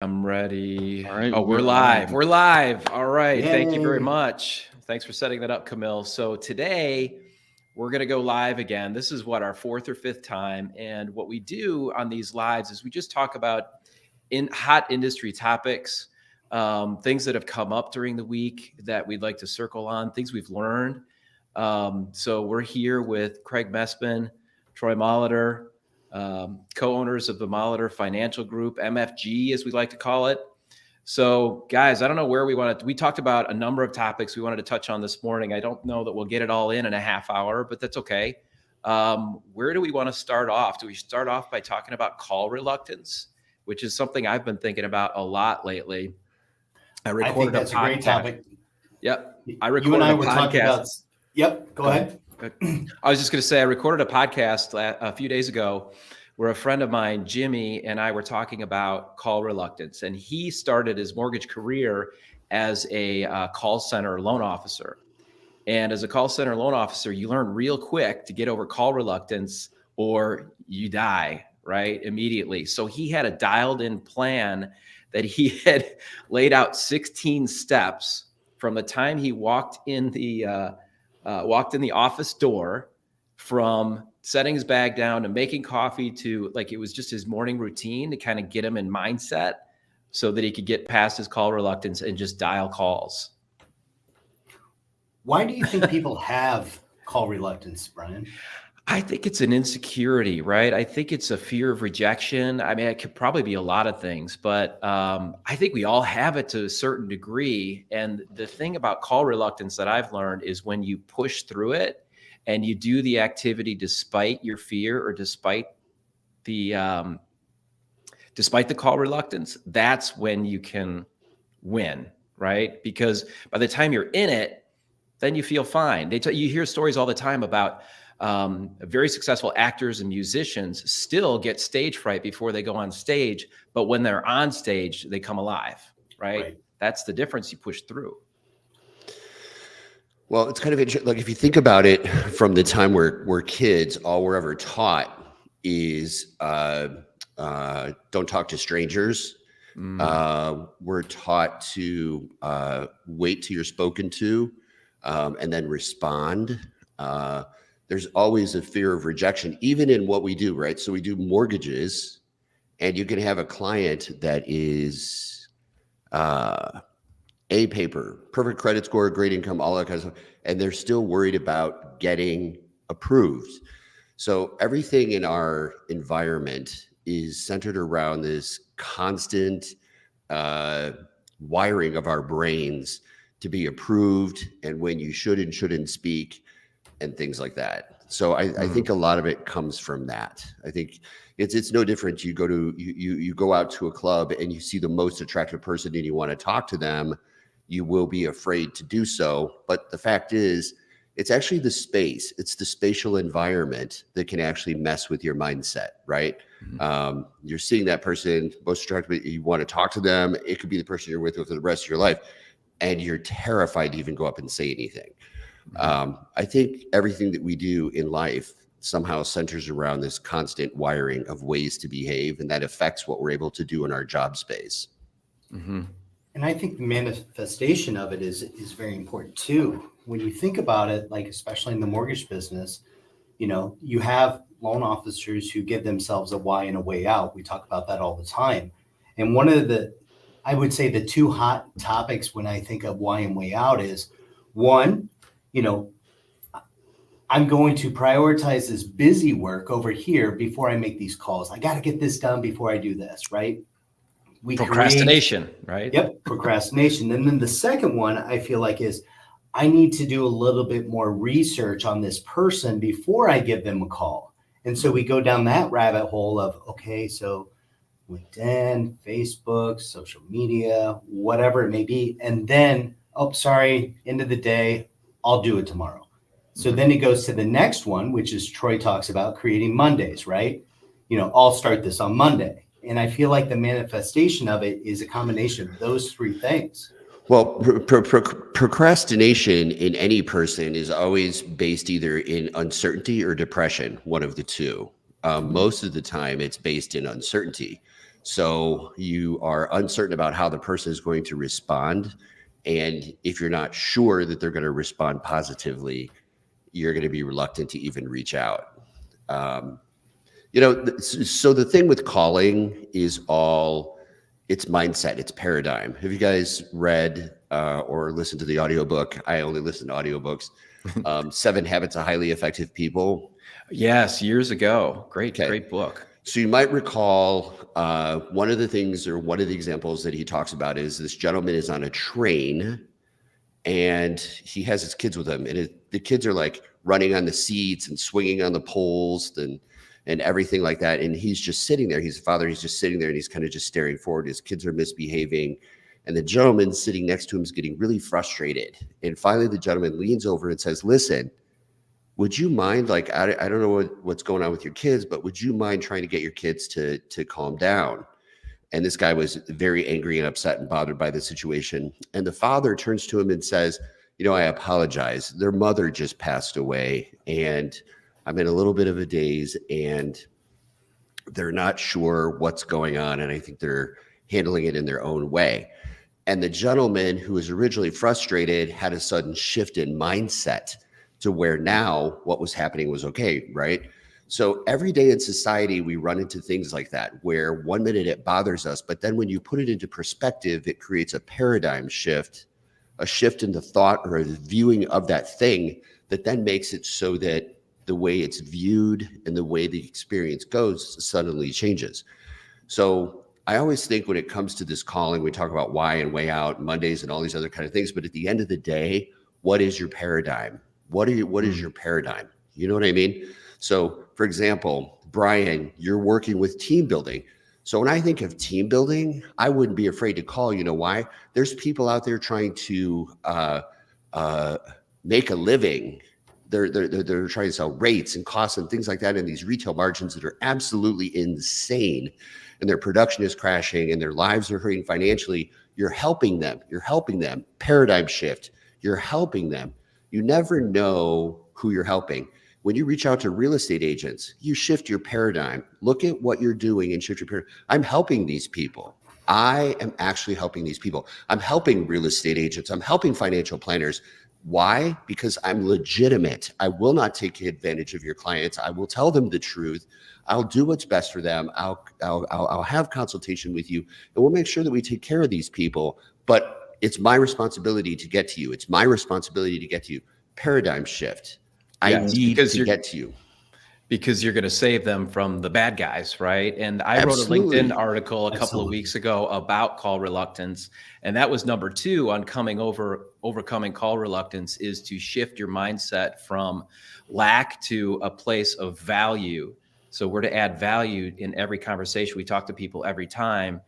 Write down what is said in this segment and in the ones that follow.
I'm ready. All right, Oh, we're we're live. on. We're live. All right. Thank you very Yay. much. Thanks for setting that up, Camille. So today we're going to go live again. This is what, our fourth or fifth time. And what we do on these lives is we just talk about hot industry topics, things that have come up during the week that we'd like to circle on, things we've learned. So we're here with Craig Mespin, Troy Molitor, co-owners of the Molitor Financial Group, MFG, as we like to call it. So, guys, I don't know where we want to. We talked about a number of topics we wanted to touch on this morning. I don't know that we'll get it all in a half hour, but that's okay. Where do we want to start off? Do we start off by talking about call reluctance, which is something I've been thinking about a lot lately? I think that's a great topic. Yep, You and I were talking about. Yep, go ahead. I was just going to say, I recorded a podcast a few days ago where a friend of mine, Jimmy, and I were talking about call reluctance. And he started his mortgage career as a call center loan officer. And as a call center loan officer, you learn real quick to get over call reluctance or you die, right, immediately. So he had a dialed in plan that he had laid out 16 steps from the time he walked in the office door, from setting his bag down to making coffee to, like, it was just his morning routine to kind of get him in mindset so that he could get past his call reluctance and just dial calls. Why do you think people have call reluctance, Brian? I think it's an insecurity, right? I think it's a fear of rejection. I mean, it could probably be a lot of things, but I think we all have it to a certain degree. And the thing about call reluctance that I've learned is when you push through it and you do the activity despite your fear or despite the call reluctance, that's when you can win, right? Because by the time you're in it, then you feel fine. You hear stories all the time about very successful actors and musicians still get stage fright before they go on stage, but when they're on stage, they come alive, right? That's the difference. You push through. Well, it's kind of interesting. Like, if you think about it, from the time we're kids, all we're ever taught is don't talk to strangers. We're taught to wait till you're spoken to and then respond. There's always a fear of rejection, even in what we do, right? So we do mortgages, and you can have a client that is A paper, perfect credit score, great income, all that kind of stuff, and they're still worried about getting approved. So everything in our environment is centered around this constant wiring of our brains to be approved, and when you should and shouldn't speak, and things like that. So I think a lot of it comes from that. I think it's no different. You go out to a club and you see the most attractive person and you want to talk to them, you will be afraid to do so. But the fact is, it's actually the space, it's the spatial environment that can actually mess with your mindset, right? You're seeing that person most attractive, you want to talk to them. It could be the person you're with for the rest of your life, and you're terrified to even go up and say anything. I think everything that we do in life somehow centers around this constant wiring of ways to behave, and that affects what we're able to do in our job space. And I think the manifestation of it is very important too. When you think about it, like especially in the mortgage business, you have loan officers who give themselves a why and a way out. We talk about that all the time. And one of I would say the two hot topics when I think of why and way out is, one, I'm going to prioritize this busy work over here before I make these calls. I got to get this done before I do this, right? Procrastination, right? Yep, procrastination. And then the second one I feel like is I need to do a little bit more research on this person before I give them a call. And so we go down that rabbit hole of, okay, so LinkedIn, Facebook, social media, whatever it may be. And then, end of the day, I'll do it tomorrow. So then it goes to the next one, which is Troy talks about creating Mondays, right? I'll start this on Monday. And I feel like the manifestation of it is a combination of those three things. Well, procrastination in any person is always based either in uncertainty or depression, one of the two. Most of the time it's based in uncertainty. So you are uncertain about how the person is going to respond. And if you're not sure that they're going to respond positively, you're going to be reluctant to even reach out. Um, so the thing with calling is it's mindset, it's paradigm. Have you guys read or listened to the audiobook? I only listen to audiobooks. 7 Habits of Highly Effective People. Yes, years ago. Great book. So you might recall one of the things, or one of the examples that he talks about, is this gentleman is on a train and he has his kids with him, and the kids are like running on the seats and swinging on the poles and everything like that. And he's just sitting there. He's a father. He's just sitting there and he's kind of just staring forward. His kids are misbehaving. And the gentleman sitting next to him is getting really frustrated. And finally, the gentleman leans over and says, listen, would you mind, like, I don't know what's going on with your kids, but would you mind trying to get your kids to calm down? And this guy was very angry and upset and bothered by the situation. And the father turns to him and says, I apologize. Their mother just passed away and I'm in a little bit of a daze and they're not sure what's going on. And I think they're handling it in their own way. And the gentleman who was originally frustrated had a sudden shift in mindset to where now what was happening was okay, right? So every day in society, we run into things like that, where 1 minute it bothers us, but then when you put it into perspective, it creates a paradigm shift, a shift in the thought or the viewing of that thing that then makes it so that the way it's viewed and the way the experience goes suddenly changes. So I always think when it comes to this calling, we talk about why and way out Mondays and all these other kind of things, but at the end of the day, what is your paradigm? What is your paradigm? You know what I mean? So for example, Brian, you're working with team building. So when I think of team building, I wouldn't be afraid to call. You know why? There's people out there trying to make a living. They're trying to sell rates and costs and things like that in these retail margins that are absolutely insane. And their production is crashing and their lives are hurting financially. You're helping them. Paradigm shift. You're helping them. You never know who you're helping. When you reach out to real estate agents, you shift your paradigm. Look at what you're doing and shift your paradigm. I'm helping these people. I am actually helping these people. I'm helping real estate agents. I'm helping financial planners. Why? Because I'm legitimate. I will not take advantage of your clients. I will tell them the truth. I'll do what's best for them. I'll have consultation with you, and we'll make sure that we take care of these people. But it's my responsibility to get to you. It's my responsibility to get to you. Paradigm shift. I need to get to you. Because you're going to save them from the bad guys, right? And I Absolutely. wrote a LinkedIn article a couple of weeks ago about call reluctance. And that was number 2 on overcoming call reluctance, is to shift your mindset from lack to a place of value. So we're to add value in every conversation. We talk to people every time.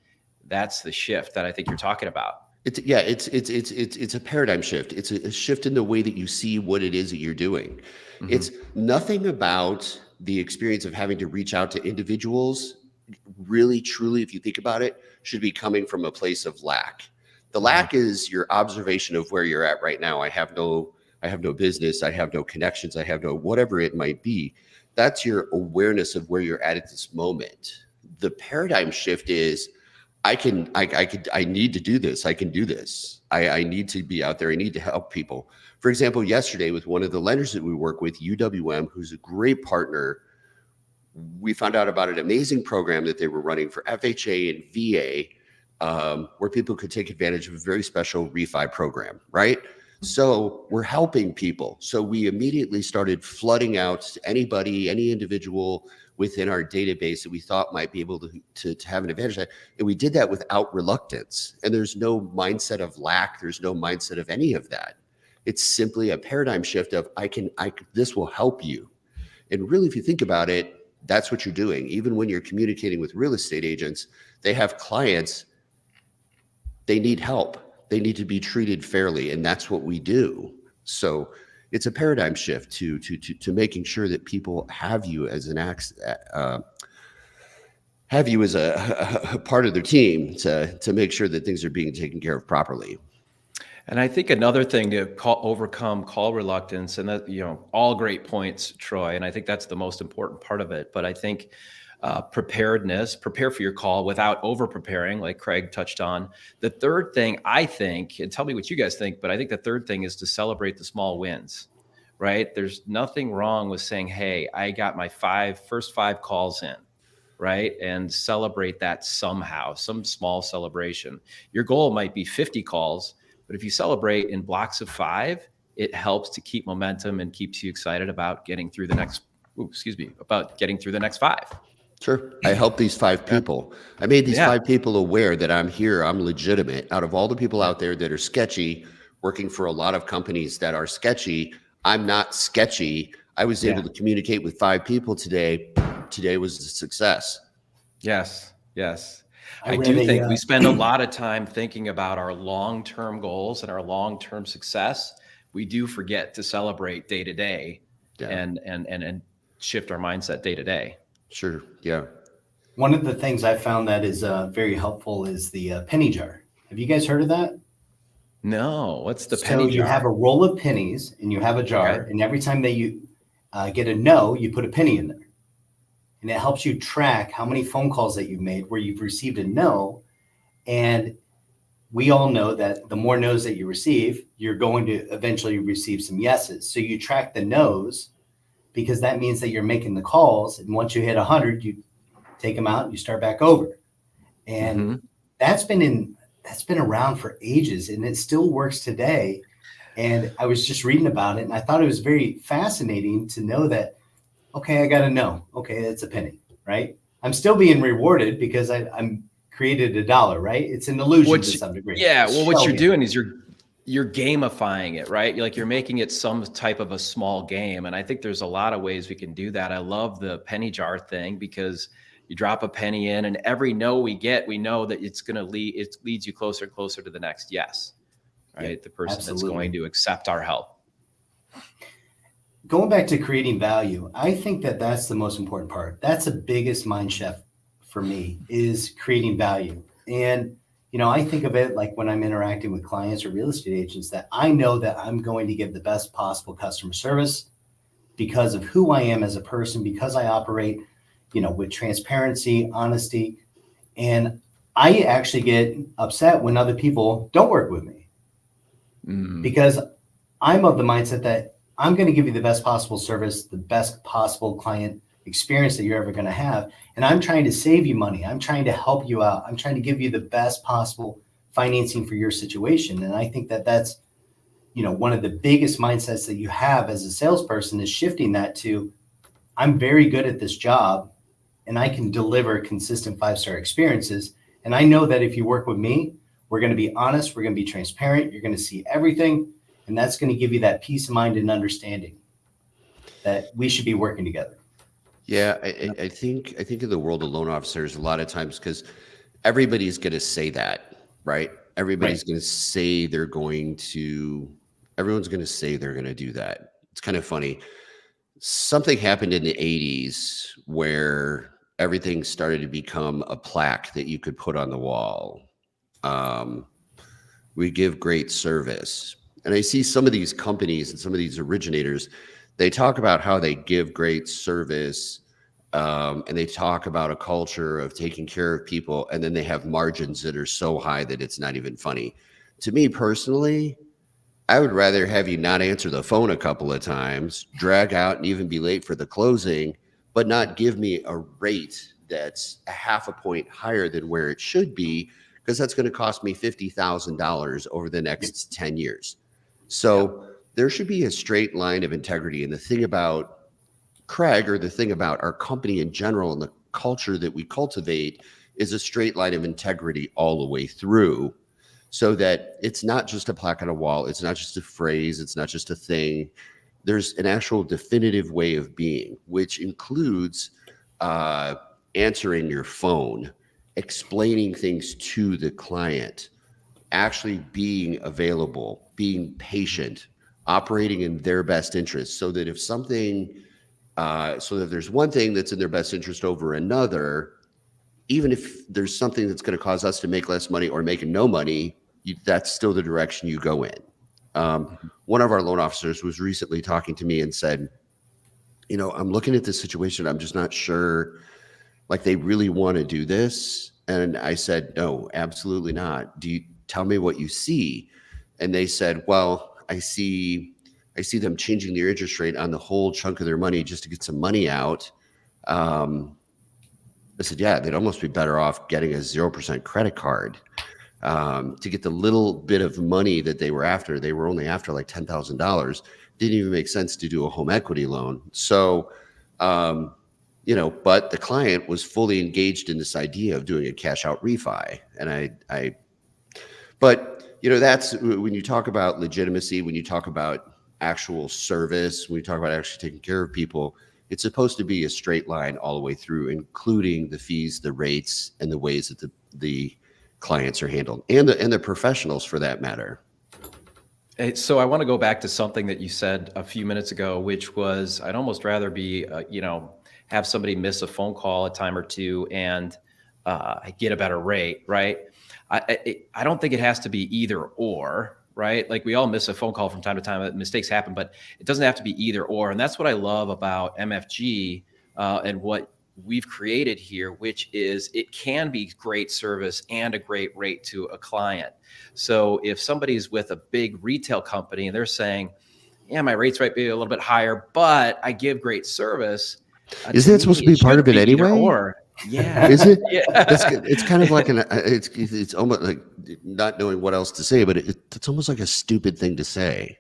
That's the shift that I think you're talking about. It's a paradigm shift. It's a shift in the way that you see what it is that you're doing. Mm-hmm. It's nothing about the experience of having to reach out to individuals. Really, truly, if you think about it, should be coming from a place of lack. The lack is your observation of where you're at right now. I have no business. I have no connections. I have no whatever it might be. That's your awareness of where you're at this moment. The paradigm shift is, I need to do this. I can do this. I need to be out there. I need to help people. For example, yesterday with one of the lenders that we work with, UWM, who's a great partner, we found out about an amazing program that they were running for FHA and VA, where people could take advantage of a very special refi program, right? So we're helping people. So we immediately started flooding out to anybody, any individual within our database that we thought might be able to have an advantage of that. And we did that without reluctance. And there's no mindset of lack. There's no mindset of any of that. It's simply a paradigm shift of this will help you. And really, if you think about it, that's what you're doing. Even when you're communicating with real estate agents, they have clients, they need help. They need to be treated fairly. And that's what we do. So it's a paradigm shift to making sure that people have you as a part of their team to make sure that things are being taken care of properly. And I think another thing to overcome call reluctance, and that, all great points, Troy, and I think that's the most important part of it. But I think preparedness, prepare for your call without over preparing, like Craig touched on. The third thing I think, and tell me what you guys think, but I think the third thing is to celebrate the small wins, right? There's nothing wrong with saying, hey, I got my first five calls in, right? And celebrate that somehow, some small celebration. Your goal might be 50 calls, but if you celebrate in blocks of 5, it helps to keep momentum and keeps you excited about getting through the next, about getting through the next 5. Sure. I helped these 5 people. I made these 5 people aware that I'm here. I'm legitimate. Out of all the people out there that are sketchy, working for a lot of companies that are sketchy, I'm not sketchy. I was able to communicate with 5 people today. Today was a success. Yes. I do think we spend a lot of time thinking about our long-term goals and our long-term success. We do forget to celebrate day to day and shift our mindset day to day. Sure. Yeah. One of the things I found that is very helpful is the penny jar. Have you guys heard of that? No. What's the penny jar? So you have a roll of pennies and you have a jar, and every time that you get a no, you put a penny in there. And it helps you track how many phone calls that you've made where you've received a no. And we all know that the more no's that you receive, you're going to eventually receive some yeses. So you track the no's because that means that you're making the calls. And once you hit 100, you take them out and you start back over. And that's been around for ages, and it still works today. And I was just reading about it, and I thought it was very fascinating to know that, okay, I got to know. Okay, that's a penny, right? I'm still being rewarded because I'm created $1, right? It's an illusion to some degree. Yeah. Well, what you're doing is you're gamifying it, right? You're making it some type of a small game. And I think there's a lot of ways we can do that. I love the penny jar thing because you drop a penny in, and every no we get, we know that it leads you closer and closer to the next yes, right? Yeah, the person that's going to accept our help. Going back to creating value, I think that that's the most important part. That's the biggest mind shift for me, is creating value. And, I think of it like when I'm interacting with clients or real estate agents, that I know that I'm going to give the best possible customer service because of who I am as a person, because I operate, with transparency, honesty. And I actually get upset when other people don't work with me because I'm of the mindset that I'm going to give you the best possible service, the best possible client experience that you're ever going to have. And I'm trying to save you money. I'm trying to help you out. I'm trying to give you the best possible financing for your situation. And I think that that's, one of the biggest mindsets that you have as a salesperson is shifting that to, I'm very good at this job and I can deliver consistent 5-star experiences. And I know that if you work with me, we're going to be honest. We're going to be transparent. You're going to see everything. And that's going to give you that peace of mind and understanding that we should be working together. Yeah, I think in the world of loan officers, a lot of times, because everybody's going to say that, right? Everybody's going to say everyone's going to say they're going to do that. It's kind of funny. Something happened in the 80s where everything started to become a plaque that you could put on the wall. We give great service. And I see some of these companies and some of these originators, they talk about how they give great service, and they talk about a culture of taking care of people, and then they have margins that are so high that it's not even funny. To me personally, I would rather have you not answer the phone a couple of times, drag out and even be late for the closing, but not give me a rate that's a half a point higher than where it should be, because that's going to cost me $50,000 over the next 10 years. So there should be a straight line of integrity. And the thing about Craig, or the thing about our company in general and the culture that we cultivate, is a straight line of integrity all the way through, so that it's not just a plaque on a wall. It's not just a phrase. It's not just a thing. There's an actual definitive way of being, which includes answering your phone, explaining things to the client, actually being available, being patient, operating in their best interest, so that if there's one thing that's in their best interest over another, even if there's something that's going to cause us to make less money or make no money, that's still the direction you go in. One of our loan officers was recently talking to me and said, I'm looking at this situation. I'm just not sure. Like they really want to do this? And I said, no, absolutely not. Do you tell me what you see? And they said, well, I see them changing their interest rate on the whole chunk of their money just to get some money out. I said, yeah, they'd almost be better off getting a 0% credit card to get the little bit of money that they were after. They were only after like $10,000. Didn't even make sense to do a home equity loan. So, you know, but the client was fully engaged in this idea of doing a cash out refi. And but you know, that's when you talk about legitimacy, when you talk about actual service, when you talk about actually taking care of people, it's supposed to be a straight line all the way through, including the fees, the rates, and the ways that the clients are handled, and the professionals for that matter. So I want to go back to something that you said a few minutes ago, which was I'd almost rather be, have somebody miss a phone call a time or two and get a better rate, right? I don't think it has to be either or, right? Like we all miss a phone call from time to time. Mistakes happen, but it doesn't have to be either or. And that's what I love about MFG and what we've created here, which is it can be great service and a great rate to a client. So if somebody's with a big retail company and they're saying, yeah, my rates might be a little bit higher, but I give great service. Isn't that supposed to be part of it anyway? Or, yeah. Is it? Yeah. It's kind of like it's almost like not knowing what else to say, but it's almost like a stupid thing to say.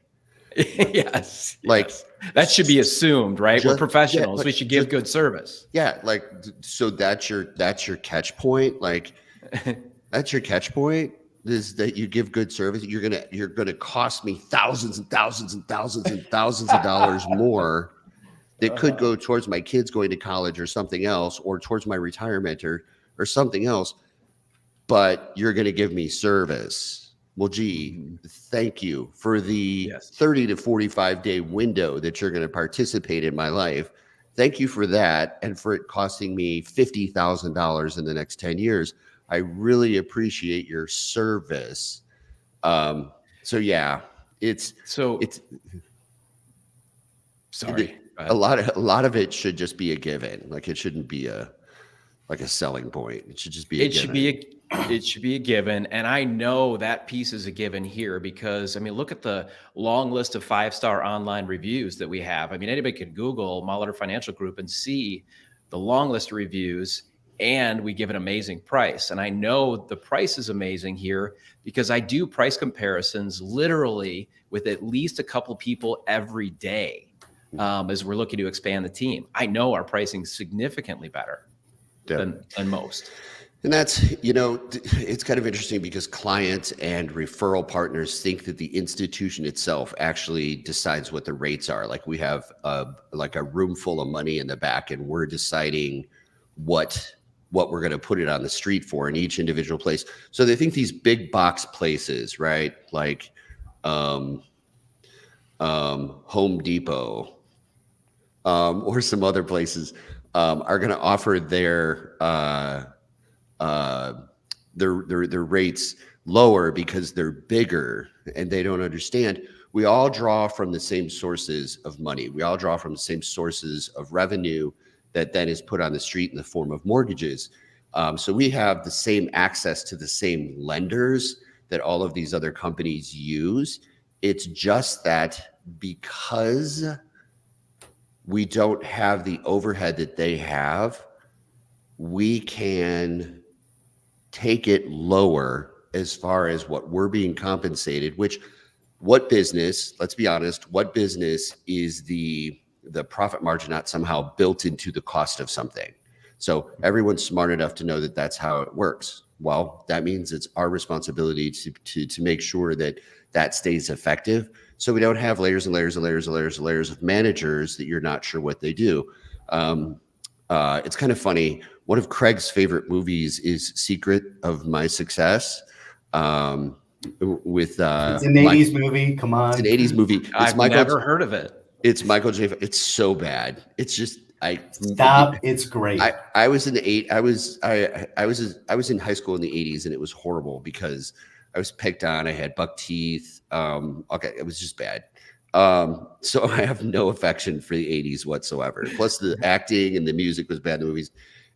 Yes. Like yes. That should be assumed, right? We're professionals. Yeah, we should give good service. Yeah. Like, so that's your catch point. Like that's your catch point is that you give good service. You're going to cost me thousands and thousands and thousands and thousands of dollars more that could go towards my kids going to college or something else, or towards my retirement or something else. But you're going to give me service. Well, gee, thank you for the 30 to 45 day window that you're going to participate in my life. Thank you for that. And for it costing me $50,000 in the next 10 years. I really appreciate your service. So yeah, it's sorry. A lot of it should just be a given. Like it shouldn't be a selling point. It should just be it should be a given. And I know that piece is a given here because, I mean, look at the long list of 5-star online reviews that we have. I mean, anybody could Google Molitor Financial Group and see the long list of reviews, and we give an amazing price. And I know the price is amazing here because I do price comparisons literally with at least a couple people every day as we're looking to expand the team. I know our pricing is significantly better than most. And that's, it's kind of interesting because clients and referral partners think that the institution itself actually decides what the rates are. Like we have like a room full of money in the back and we're deciding what we're going to put it on the street for in each individual place. So they think these big box places, right? Like Home Depot or some other places are going to offer their rates lower because they're bigger, and they don't understand. We all draw from the same sources of money. We all draw from the same sources of revenue that then is put on the street in the form of mortgages. So we have the same access to the same lenders that all of these other companies use. It's just that because we don't have the overhead that they have, we can take it lower as far as what we're being compensated, what business, let's be honest, what business is the profit margin not somehow built into the cost of something? So everyone's smart enough to know that that's how it works. Well, that means it's our responsibility to make sure that stays effective. So we don't have layers and layers and layers and layers and layers of managers that you're not sure what they do. It's kind of funny. One of Craig's favorite movies is Secret of My Success. It's an 80s movie. Come on. It's an 80s movie. I've never heard of it. It's Michael J. It's so bad. It's just stop. It's great. I was in I was in high school in the 80s, and it was horrible because I was picked on. I had buck teeth. Okay, it was just bad. So I have no affection for the 80s whatsoever. Plus the acting and the music was bad in the movies.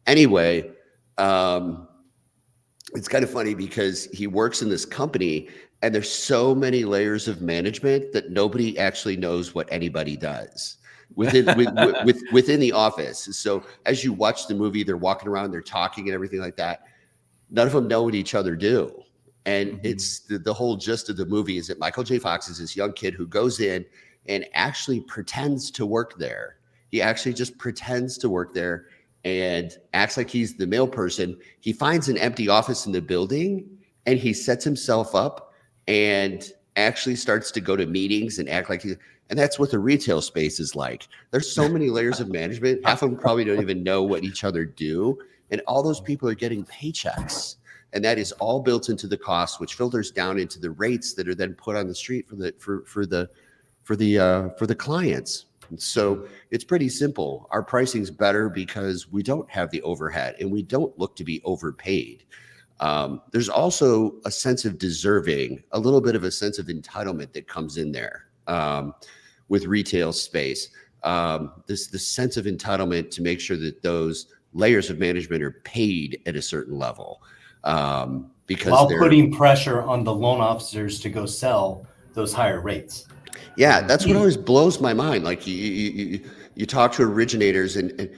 Anyway, it's kind of funny because he works in this company and there's so many layers of management that nobody actually knows what anybody does within the office. So as you watch the movie, they're walking around, they're talking and everything like that. None of them know what each other do. And it's the whole gist of the movie is that Michael J. Fox is this young kid who goes in and actually pretends to work there. He actually just pretends to work there and acts like he's the mail person. He finds an empty office in the building and he sets himself up and actually starts to go to meetings and act like and that's what the retail space is like. There's so many layers of management. Half of them probably don't even know what each other do. And all those people are getting paychecks. And that is all built into the cost, which filters down into the rates that are then put on the street for the clients. And so it's pretty simple. Our pricing's better because we don't have the overhead and we don't look to be overpaid. There's also a sense of deserving, a little bit of a sense of entitlement that comes in there with retail space. This sense of entitlement to make sure that those layers of management are paid at a certain level. Because while putting pressure on the loan officers to go sell those higher rates. Yeah, that's what always blows my mind. Like you talk to originators and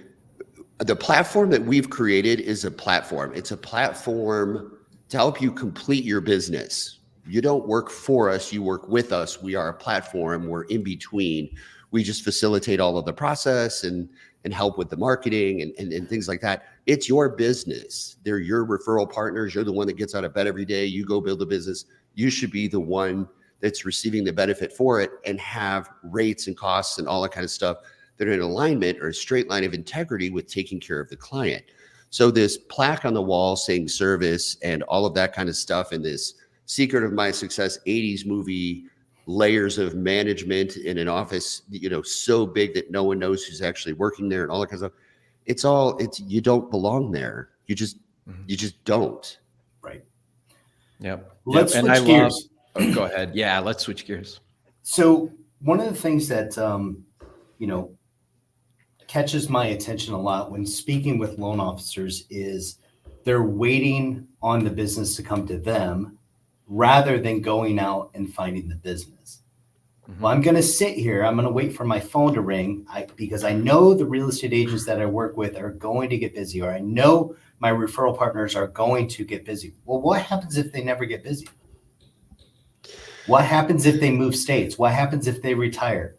the platform that we've created is a platform. It's a platform to help you complete your business. You don't work for us, you work with us. We are a platform, we're in between. We just facilitate all of the process and help with the marketing and things like that. It's your business. They're your referral partners. You're the one that gets out of bed every day. You go build a business. You should be the one that's receiving the benefit for it and have rates and costs and all that kind of stuff that are in alignment or a straight line of integrity with taking care of the client. So this plaque on the wall saying service and all of that kind of stuff and this Secret of My Success 80s movie layers of management in an office, so big that no one knows who's actually working there and all that kind of stuff. You don't belong there. You just don't. Right. Yep. Let's and switch gears. Go ahead. Yeah, let's switch gears. So one of the things that, catches my attention a lot when speaking with loan officers is they're waiting on the business to come to them rather than going out and finding the business. Well, I'm going to sit here. I'm going to wait for my phone to ring because I know the real estate agents that I work with are going to get busy, or I know my referral partners are going to get busy. Well, what happens if they never get busy? What happens if they move states? What happens if they retire?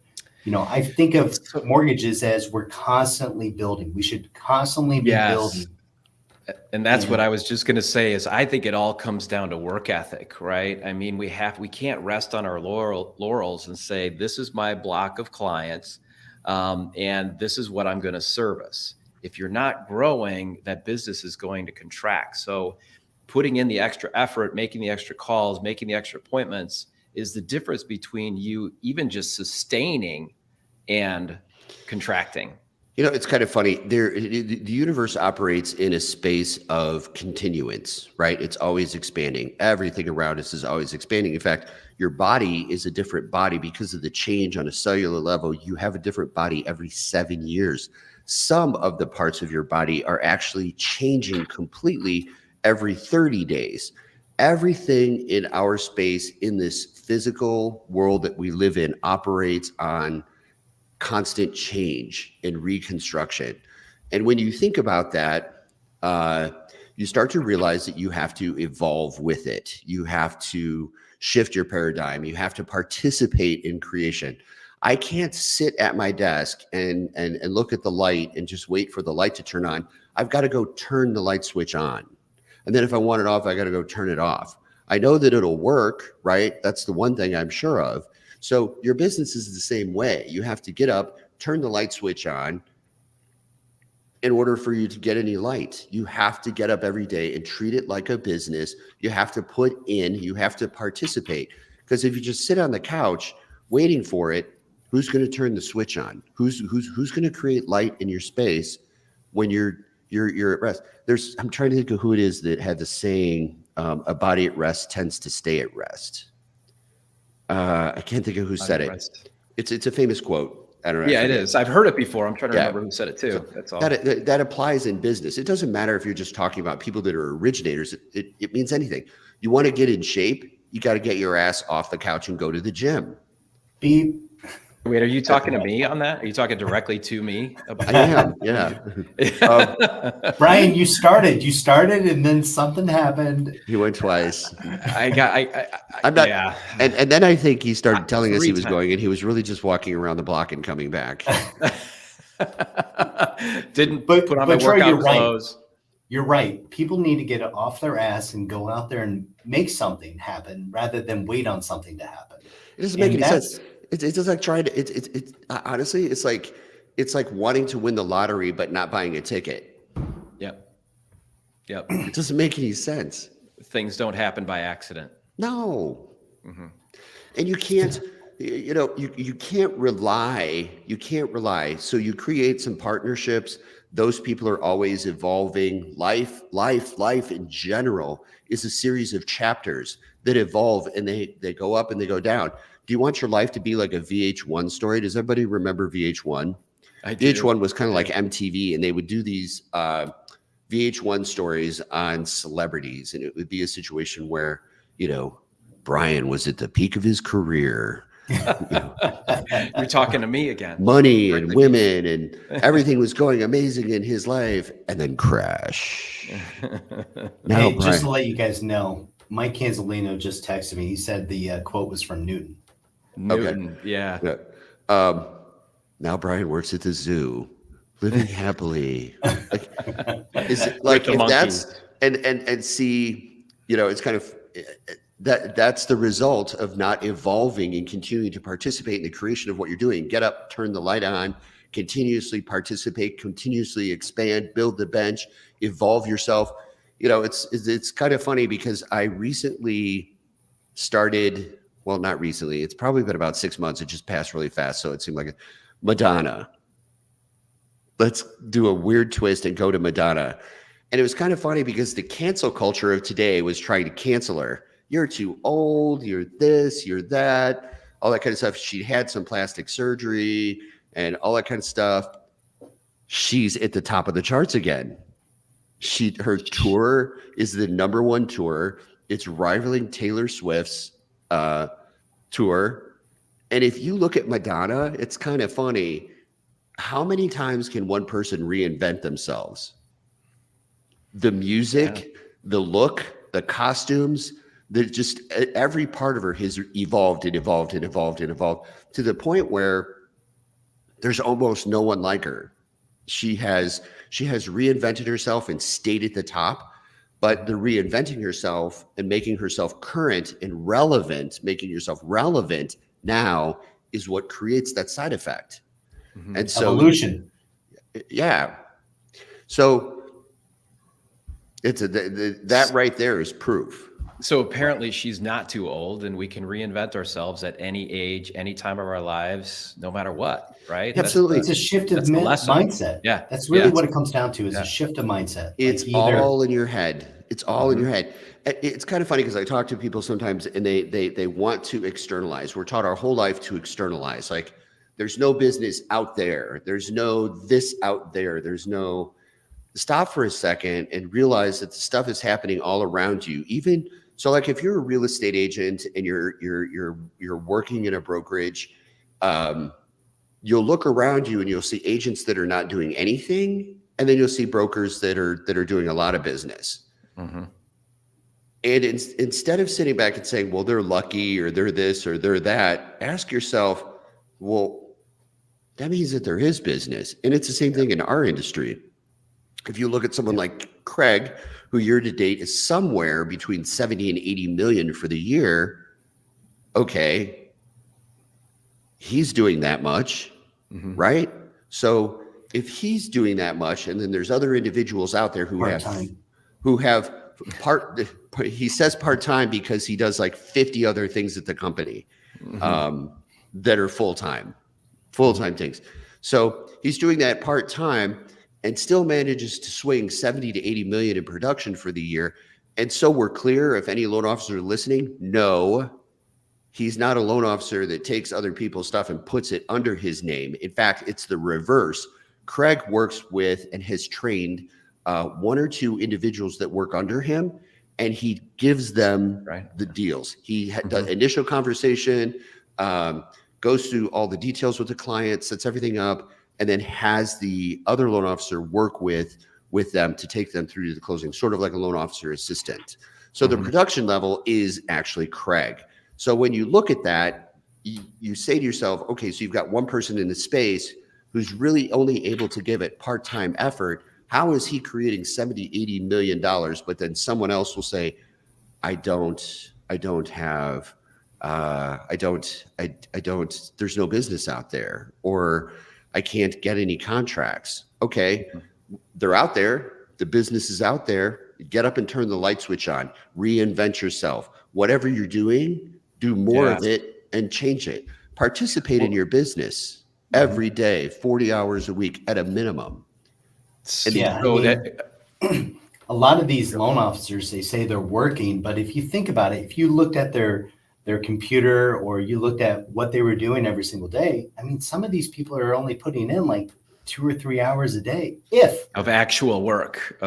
I think of mortgages as we're constantly building. We should constantly be building. And that's what I was just going to say is I think it all comes down to work ethic, right? I mean, we can't rest on our laurels and say, this is my block of clients and this is what I'm going to service. If you're not growing, that business is going to contract. So putting in the extra effort, making the extra calls, making the extra appointments is the difference between you even just sustaining and contracting. It's kind of funny. The universe operates in a space of continuance, right? It's always expanding. Everything around us is always expanding. In fact, your body is a different body because of the change on a cellular level. You have a different body every 7 years. Some of the parts of your body are actually changing completely every 30 days. Everything in our space in this physical world that we live in operates on constant change and reconstruction. And when you think about that, you start to realize that you have to evolve with it. You have to shift your paradigm. You have to participate in creation. I can't sit at my desk and look at the light and just wait for the light to turn on. I've got to go turn the light switch on. And then if I want it off, I got to go turn it off. I know that it'll work, right? That's the one thing I'm sure of. So your business is the same way. You have to get up, turn the light switch on in order for you to get any light. You have to get up every day and treat it like a business. You have to put in, you have to participate. Because if you just sit on the couch waiting for it, who's going to turn the switch on? Who's going to create light in your space when you're at rest? I'm trying to think of who it is that had the saying, a body at rest tends to stay at rest. I can't think of who said it. It's a famous quote. I don't know. Yeah, it is. I've heard it before. I'm trying to Yeah. remember who said it too. That's all. That applies in business. It doesn't matter if you're just talking about people that are originators. It means anything. You want to get in shape, you got to get your ass off the couch and go to the gym. Be Wait, are you talking to me on that? Are you talking directly to me? I am, yeah. Brian, you started, and then something happened. He went twice. I'm not- Yeah. And then I think he started telling us he 3 was times. going, and he was really just walking around the block and coming back. Didn't But- put on my but Troy, workout you're right. clothes. You're right. People need to get off their ass and go out there and make something happen rather than wait on something to happen. It doesn't make And any sense. It's just like trying to. It's honestly, it's like wanting to win the lottery but not buying a ticket. Yep. It doesn't make any sense. Things don't happen by accident. No. Mm-hmm. And you can't. You can't rely. You can't rely. So you create some partnerships. Those people are always evolving. Life in general is a series of chapters that evolve, and they go up and they go down. Do you want your life to be like a VH1 story? Does everybody remember VH1? I do. VH1 was kind of like MTV, and they would do these VH1 stories on celebrities, and it would be a situation where, Brian was at the peak of his career. You're talking to me again. Money and women and everything was going amazing in his life, and then crash. Now, Hey, just to let you guys know, Mike Canzolino just texted me. He said the quote was from Newton. Newton, yeah. Yeah. Now Brian works at the zoo, living happily. Is it like the if monkeys. that's and see, it's kind of that's the result of not evolving and continuing to participate in the creation of what you're doing. Get up, turn the light on, continuously participate, continuously expand, build the bench, evolve yourself. It's kind of funny because I recently started. Well, not recently. It's probably been about 6 months. It just passed really fast. So it seemed like Madonna. Let's do a weird twist and go to Madonna. And it was kind of funny because the cancel culture of today was trying to cancel her. You're too old. You're this, you're that, all that kind of stuff. She had some plastic surgery and all that kind of stuff. She's at the top of the charts again. Her tour is the #1 tour. It's rivaling Taylor Swift's tour. And if you look at Madonna, it's kind of funny. How many times can one person reinvent themselves? The music, the look, the costumes, just every part of her has evolved and evolved and evolved and evolved to the point where there's almost no one like her. She has reinvented herself and stayed at the top. But the reinventing herself and making herself current and relevant, making yourself relevant now is what creates that side effect. Mm-hmm. And so, Evolution. yeah. So it's that right there is proof. So apparently she's not too old, and we can reinvent ourselves at any age, any time of our lives, no matter what, right? Absolutely. It's a shift of That's the lesson. mindset. Yeah. That's really Yeah. what it comes down to is Yeah. a shift of mindset. It's Like either- all in your head. It's all in your head. It's kind of funny because I talk to people sometimes and they want to externalize. We're taught our whole life to externalize. Like there's no business out there. There's no this out there. There's no stop for a second and realize that the stuff is happening all around you. Even so, like if you're a real estate agent and you're working in a brokerage, you'll look around you and you'll see agents that are not doing anything, and then you'll see brokers that are doing a lot of business. Mm-hmm. And instead of sitting back and saying, well, they're lucky or they're this or they're that, ask yourself, well, that means that there is business. And it's the same thing in our industry. If you look at someone like Craig, who year to date is somewhere between 70 and 80 million for the year, okay, he's doing that much, right? So if he's doing that much, and then there's other individuals out there who have he says part-time because he does like 50 other things at the company that are full-time things. So he's doing that part-time and still manages to swing 70 to 80 million in production for the year. And so we're clear, if any loan officers are listening, no, He's not a loan officer that takes other people's stuff and puts it under his name. In fact, it's the reverse. Craig works with and has trained one or two individuals that work under him, and he gives them the deals. He does initial conversation, goes through all the details with the client, sets everything up, and then has the other loan officer work with them to take them through to the closing, sort of like a loan officer assistant. So the production level is actually Craig. So when you look at that, you say to yourself, okay, so you've got one person in the space who's really only able to give it part-time effort. How is he creating 70, 80 million dollars? But then someone else will say, there's no business out there, or I can't get any contracts. Okay, they're out there. The business is out there. Get up and turn the light switch on, reinvent yourself. Whatever you're doing, do more of it and change it. Participate in your business every day, 40 hours a week at a minimum. A lot of these loan officers, they say they're working, but if you think about it, if you looked at their computer or you looked at what they were doing every single day, I mean, some of these people are only putting in like 2 or 3 hours a day, of actual work.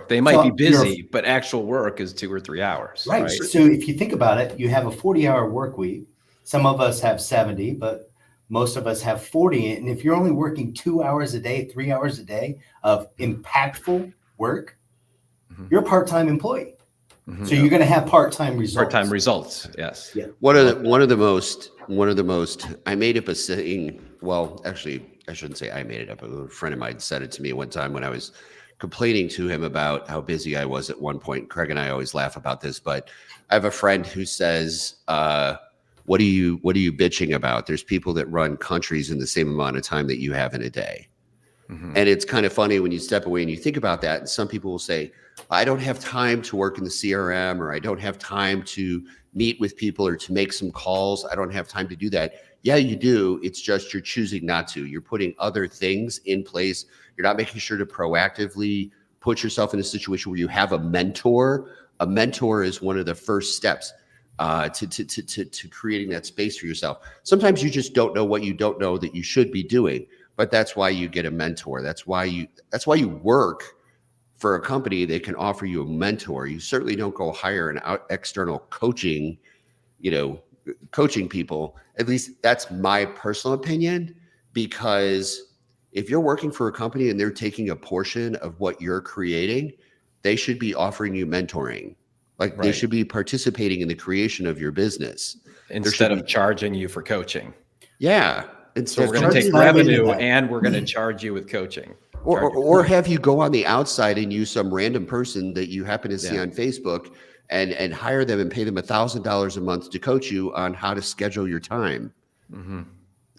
They might be busy, but actual work is 2 or 3 hours. Right. So if you think about it, you have a 40-hour work week. Some of us have 70, but most of us have 40. And if you're only working 2 hours a day, 3 hours a day of impactful work, you're a part-time employee. So you're going to have part-time results. Yes. Yeah. One of the most, I made up a saying. Well, actually, I shouldn't say I made it up. A friend of mine said it to me one time when I was complaining to him about how busy I was at one point. Craig and I always laugh about this, but I have a friend who says, what are you bitching about? There's people that run countries in the same amount of time that you have in a day. And it's kind of funny when you step away and you think about that. And some people will say, I don't have time to work in the CRM, or I don't have time to meet with people or to make some calls. I don't have time to do that. Yeah, you do. It's just you're choosing not to. You're putting other things in place. You're not making sure to proactively put yourself in a situation where you have a mentor. A mentor is one of the first steps to creating that space for yourself. Sometimes you just don't know what you don't know that you should be doing, but that's why you get a mentor. That's why you work for a company that can offer you a mentor. You certainly don't go hire an external coaching people. At least that's my personal opinion, because if you're working for a company and they're taking a portion of what you're creating, they should be offering you mentoring. Like they should be participating in the creation of your business instead of charging you for coaching. Yeah. So we're going to take revenue and we're going to charge you with coaching. Or have you go on the outside and use some random person that you happen to see on Facebook and hire them and pay them $1,000 a month to coach you on how to schedule your time.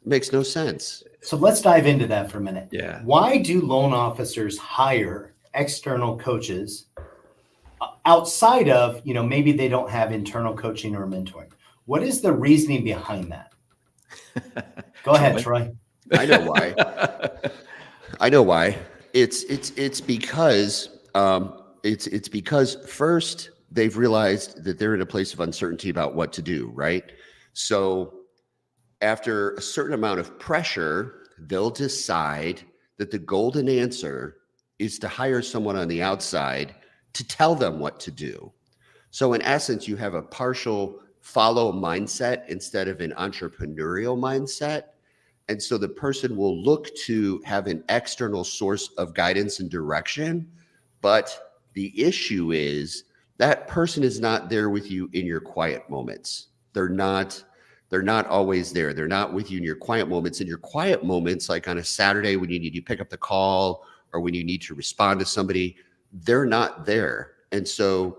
Makes no sense. So let's dive into that for a minute. Yeah. Why do loan officers hire external coaches outside of, maybe they don't have internal coaching or mentoring? What is the reasoning behind that? Go ahead, Troy. I know why. It's because first they've realized that they're in a place of uncertainty about what to do, right? So after a certain amount of pressure, they'll decide that the golden answer is to hire someone on the outside to tell them what to do. So in essence, you have a partial follow mindset instead of an entrepreneurial mindset. And so the person will look to have an external source of guidance and direction. But the issue is that person is not there with you in your quiet moments. They're not always there. They're not with you in your quiet moments. In your quiet moments, like on a Saturday when you need to pick up the call or when you need to respond to somebody, they're not there. And so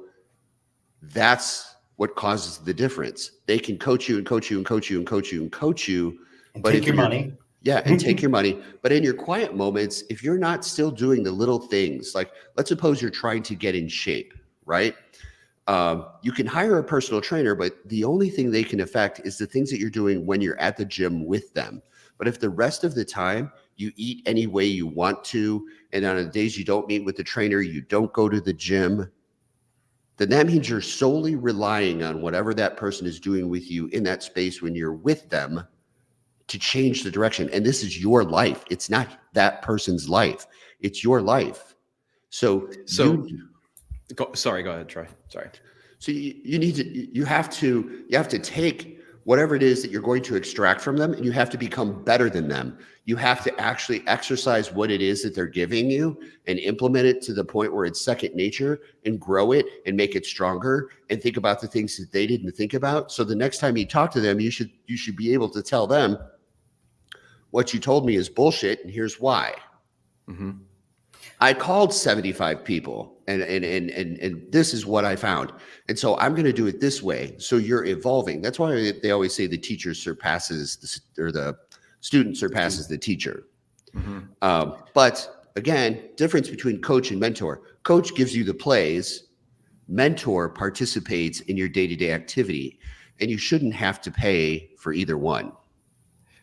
that's what causes the difference. They can coach you and coach you and coach you and coach you and coach you. And take your money. Yeah, and take your money. But in your quiet moments, if you're not still doing the little things, like let's suppose you're trying to get in shape, right? You can hire a personal trainer, but the only thing they can affect is the things that you're doing when you're at the gym with them. But if the rest of the time you eat any way you want to, and on the days you don't meet with the trainer, you don't go to the gym, then that means you're solely relying on whatever that person is doing with you in that space when you're with them to change the direction. And this is your life. It's not that person's life. It's your life. So Sorry, go ahead, Troy. Sorry. So you have to take whatever it is that you're going to extract from them, and you have to become better than them. You have to actually exercise what it is that they're giving you and implement it to the point where it's second nature, and grow it and make it stronger, and think about the things that they didn't think about. So the next time you talk to them, you should be able to tell them, what you told me is bullshit, and here's why. Mm-hmm. I called 75 people and this is what I found. And so I'm going to do it this way. So you're evolving. That's why they always say the teacher surpasses the student surpasses the teacher. Mm-hmm. But again, difference between coach and mentor. Coach gives you the plays. Mentor participates in your day-to-day activity, and you shouldn't have to pay for either one.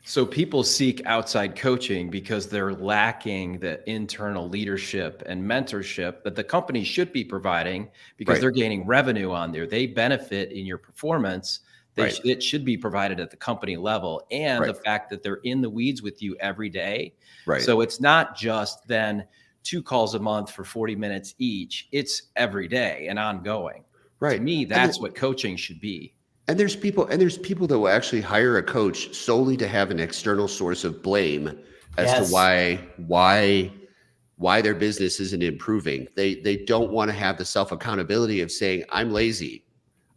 So people seek outside coaching because they're lacking the internal leadership and mentorship that the company should be providing, because they're gaining revenue on there. They benefit in your performance. It should be provided at the company level, and the fact that they're in the weeds with you every day. Right. So it's not just then 2 calls a month for 40 minutes each. It's every day and ongoing. Right. To me, that's what coaching should be. And there's people that will actually hire a coach solely to have an external source of blame as to why their business isn't improving. They don't want to have the self-accountability of saying, I'm lazy.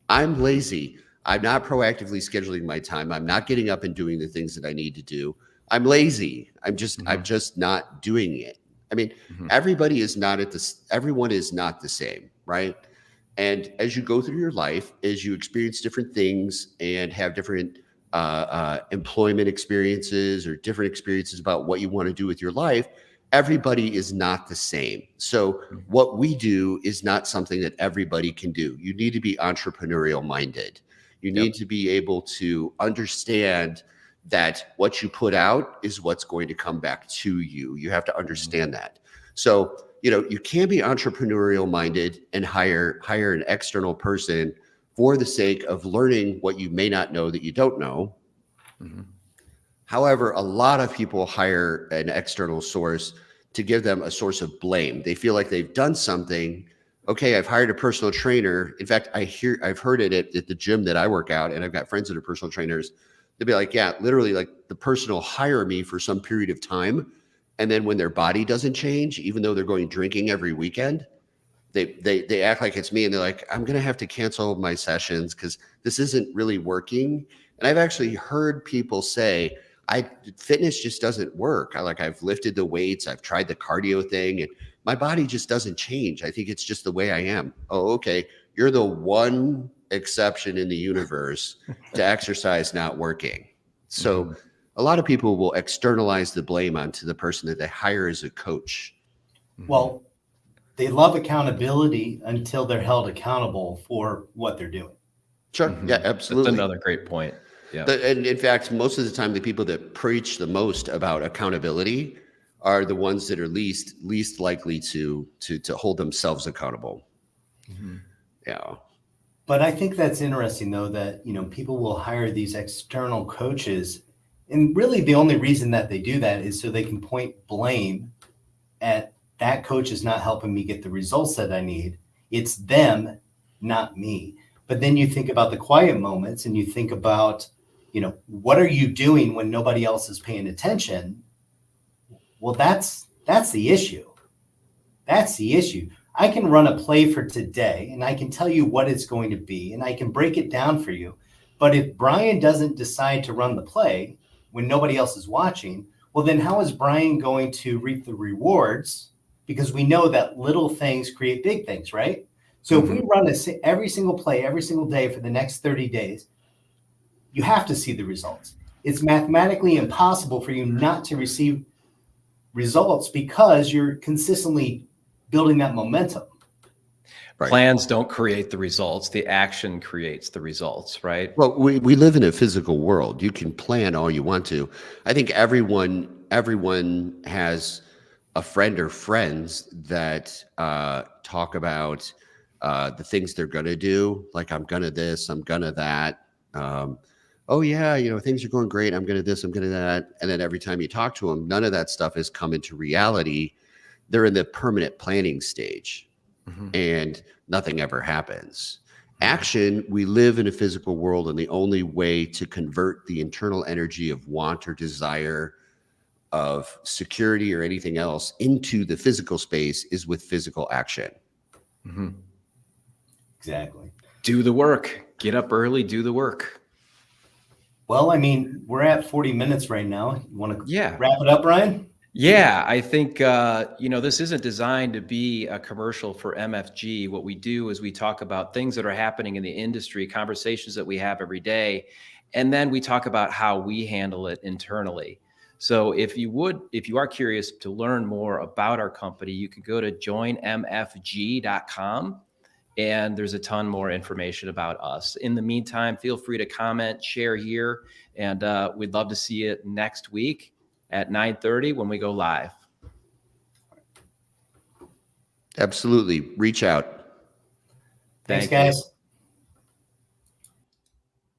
I'm not proactively scheduling my time. I'm not getting up and doing the things that I need to do. I'm lazy. I'm just not doing it. I mean, everyone is not the same, right? And as you go through your life, as you experience different things and have different employment experiences or different experiences about what you want to do with your life, everybody is not the same. So what we do is not something that everybody can do. You need to be entrepreneurial minded. You need to be able to understand that what you put out is what's going to come back to you. You have to understand that. So you can be entrepreneurial minded and hire an external person for the sake of learning what you may not know that you don't know. Mm-hmm. However, a lot of people hire an external source to give them a source of blame. They feel like they've done something. Okay, I've hired a personal trainer. In fact, I've heard it at the gym that I work out, and I've got friends that are personal trainers. They'll be like, yeah, literally, like the person will hire me for some period of time. And then when their body doesn't change, even though they're going drinking every weekend, they act like it's me, and they're like, I'm going to have to cancel my sessions because this isn't really working. And I've actually heard people say, fitness just doesn't work. I've lifted the weights, I've tried the cardio thing, and my body just doesn't change. I think it's just the way I am. Oh, okay. You're the one exception in the universe to exercise not working. So a lot of people will externalize the blame onto the person that they hire as a coach. Well, they love accountability until they're held accountable for what they're doing. Sure. Mm-hmm. Yeah, absolutely. That's another great point. Yeah. And in fact, most of the time, the people that preach the most about accountability are the ones that are least likely to hold themselves accountable. Mm-hmm. Yeah. But I think that's interesting, though, that people will hire these external coaches, and really the only reason that they do that is so they can point blame at that coach is not helping me get the results that I need. It's them, not me. But then you think about the quiet moments, and you think about, what are you doing when nobody else is paying attention? Well, that's the issue. That's the issue. I can run a play for today, and I can tell you what it's going to be, and I can break it down for you. But if Brian doesn't decide to run the play when nobody else is watching, well, then how is Brian going to reap the rewards? Because we know that little things create big things, right? So if we run every single play, every single day for the next 30 days, you have to see the results. It's mathematically impossible for you not to receive results because you're consistently building that momentum. Right. Plans don't create the results. The action creates the results, right? Well, we live in a physical world. You can plan all you want to. I think everyone has a friend or friends that talk about the things they're going to do. Like, I'm going to this, I'm going to that. Oh yeah, things are going great. I'm going to this, I'm going to that. And then every time you talk to them, none of that stuff has come into reality. They're in the permanent planning stage and nothing ever happens. Action, we live in a physical world, and the only way to convert the internal energy of want or desire, of security or anything else, into the physical space is with physical action. Exactly. Do the work. Get up early, do the work. Well, I mean, we're at 40 minutes right now. You want to Yeah. wrap it up, Ryan? Yeah, I think, this isn't designed to be a commercial for MFG. What we do is we talk about things that are happening in the industry, conversations that we have every day, and then we talk about how we handle it internally. So if you are curious to learn more about our company, you can go to joinmfg.com. And there's a ton more information about us. In the meantime, feel free to comment, share here, and we'd love to see you next week at 9:30 when we go live. Absolutely. Reach out. Thanks, Thank you. guys.